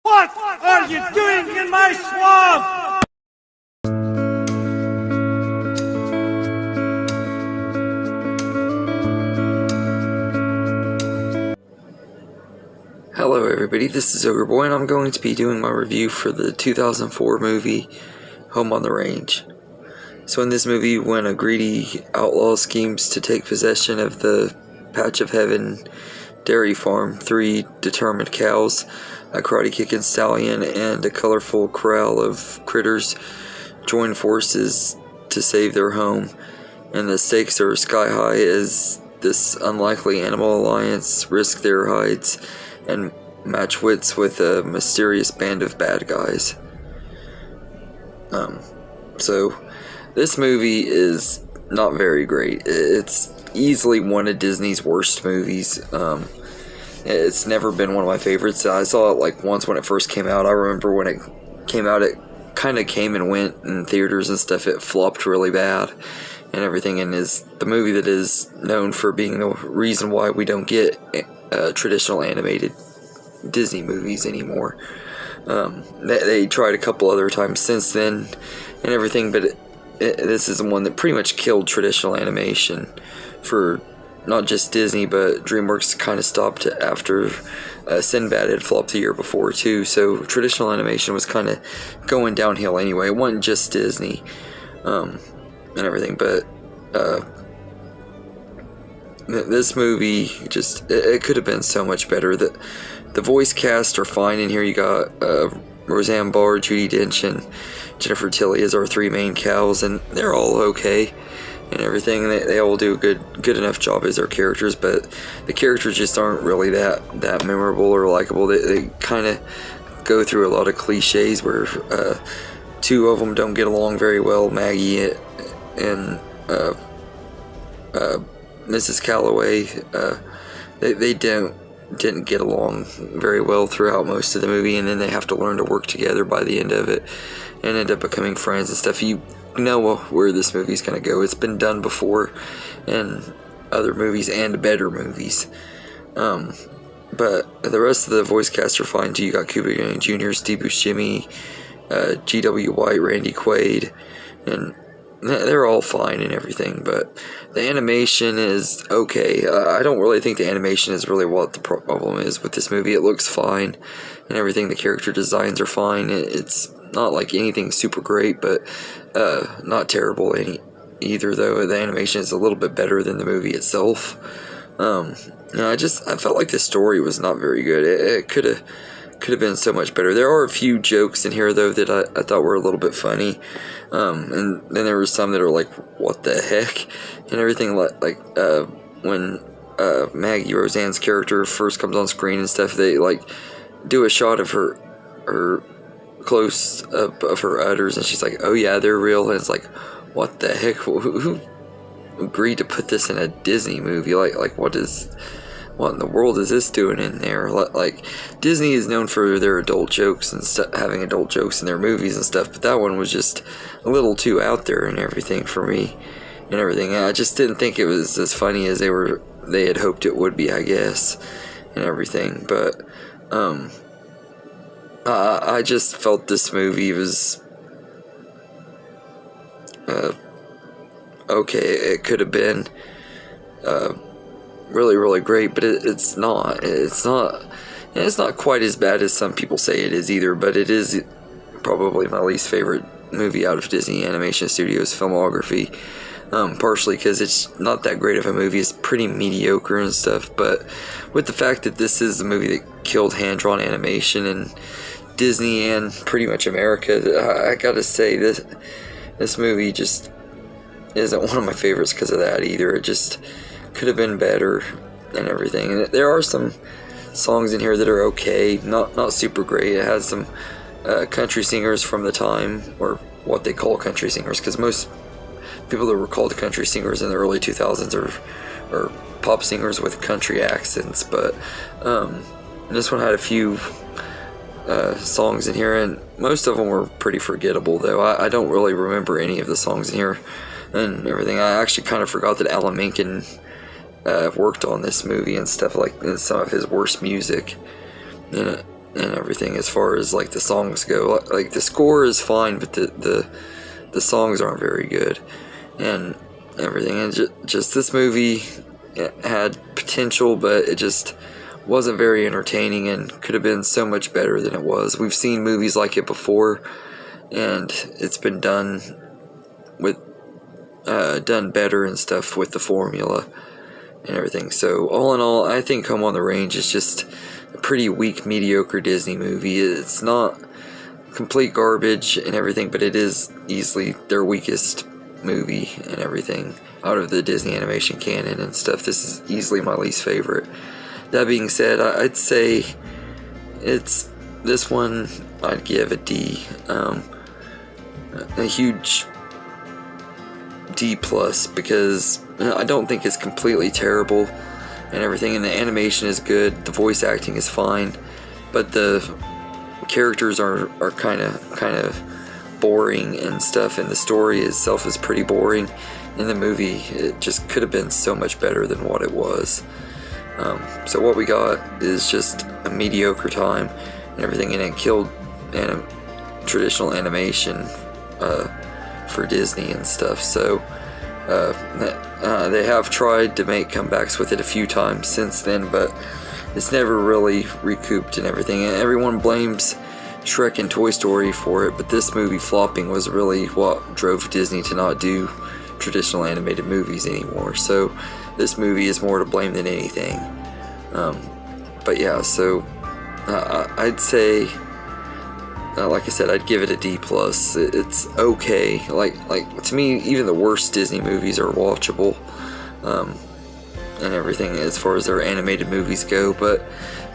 What are you doing in my swamp? Hello everybody, this is Ogre Boy and I'm going to be doing my review for the 2004 movie Home on the Range. So in this movie, when a greedy outlaw schemes to take possession of the Patch of Heaven dairy farm, 3 determined cows, a karate-kicking stallion, and a colorful corral of critters join forces to save their home, and the stakes are sky high as this unlikely animal alliance risk their hides and match wits with a mysterious band of bad guys. So this movie is not very great. It's easily one of Disney's worst movies. It's never been one of my favorites. I saw it like once when it first came out. I remember when it came out, it kind of came and went in theaters and stuff. It flopped really bad and everything, and is the movie that is known for being the reason why we don't get traditional animated Disney movies anymore. They tried a couple other times since then and everything, but this is the one that pretty much killed traditional animation for not just Disney, but DreamWorks kind of stopped after Sinbad had flopped the year before too, so traditional animation was kind of going downhill anyway. It wasn't just Disney and everything, but this movie just, it could have been so much better. The voice cast are fine in here. You got Roseanne Barr, Judi Dench, and Jennifer Tilly as our 3 main cows, and they're all okay and everything. They all do a good enough job as their characters, but the characters just aren't really that memorable or likable. They kind of go through a lot of cliches where 2 of them don't get along very well, Maggie and Mrs. Calloway. They didn't get along very well throughout most of the movie, and then they have to learn to work together by the end of it and end up becoming friends and stuff. You know where this movie's gonna go. It's been done before in other movies and better movies. But the rest of the voice cast are fine too. You got Cuba Gooding Jr., Steve Buscemi, G.W. White, Randy Quaid, and they're all fine and everything, but the animation is okay. I don't really think the animation is really what the problem is with this movie. It looks fine and everything. The character designs are fine. It's not like anything super great, but not terrible either, though. The animation is a little bit better than the movie itself. I felt like the story was not very good. It could have been so much better. There are a few jokes in here though that I thought were a little bit funny, and then there were some that are like, what the heck, and everything, like when Maggie, Roseanne's character, first comes on screen and stuff, they like do a shot of her close up of her udders, and she's like, oh yeah, they're real, and it's like, what the heck, who agreed to put this in a Disney movie? Like what in the world is this doing in there? Like, Disney is known for their adult jokes and having adult jokes in their movies and stuff, but that one was just a little too out there and everything for me and everything. I just didn't think it was as funny as they had hoped it would be, I guess, and everything. But I just felt this movie was okay. It could have been really great, but it's not. It's not quite as bad as some people say it is either, but it is probably my least favorite movie out of Disney Animation Studios filmography, partially because it's not that great of a movie. It's pretty mediocre and stuff, but with the fact that this is the movie that killed hand-drawn animation in Disney and pretty much America, I gotta say this movie just isn't one of my favorites because of that either. It just could have been better and everything. And there are some songs in here that are okay, not super great. It has some country singers from the time, or what they call country singers, because most people that were called country singers in the early 2000s are pop singers with country accents. But this one had a few songs in here, and most of them were pretty forgettable, though. I don't really remember any of the songs in here and everything. I actually kind of forgot that Alan Menken worked on this movie and stuff, like in some of his worst music. and everything as far as like the songs go. Like the score is fine, but the songs aren't very good and everything. And just this movie, it had potential, but it just wasn't very entertaining and could have been so much better than it was. We've seen movies like it before, and it's been done better and stuff with the formula and everything. So all in all, I think Home on the Range is just a pretty weak, mediocre Disney movie. It's not complete garbage and everything, but it is easily their weakest movie and everything out of the Disney animation canon and stuff. This is easily my least favorite. That being said, I'd say it's this one. I'd give a D, a huge D plus, because I don't think it's completely terrible and everything, and the animation is good, the voice acting is fine, but the characters are kind of boring and stuff, and the story itself is pretty boring. In the movie, it just could have been so much better than what it was. So what we got is just a mediocre time and everything, and it killed traditional animation for Disney and stuff. So they have tried to make comebacks with it a few times since then, but it's never really recouped and everything. And everyone blames Shrek and Toy Story for it, but this movie flopping was really what drove Disney to not do traditional animated movies anymore. So this movie is more to blame than anything. But yeah, so I'd say, like I said, I'd give it a D plus. It's okay. Like to me, even the worst Disney movies are watchable, and everything as far as their animated movies go. But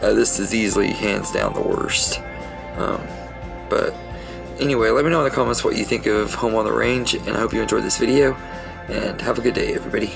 this is easily hands down the worst. But anyway, let me know in the comments what you think of Home on the Range, and I hope you enjoyed this video. And have a good day, everybody.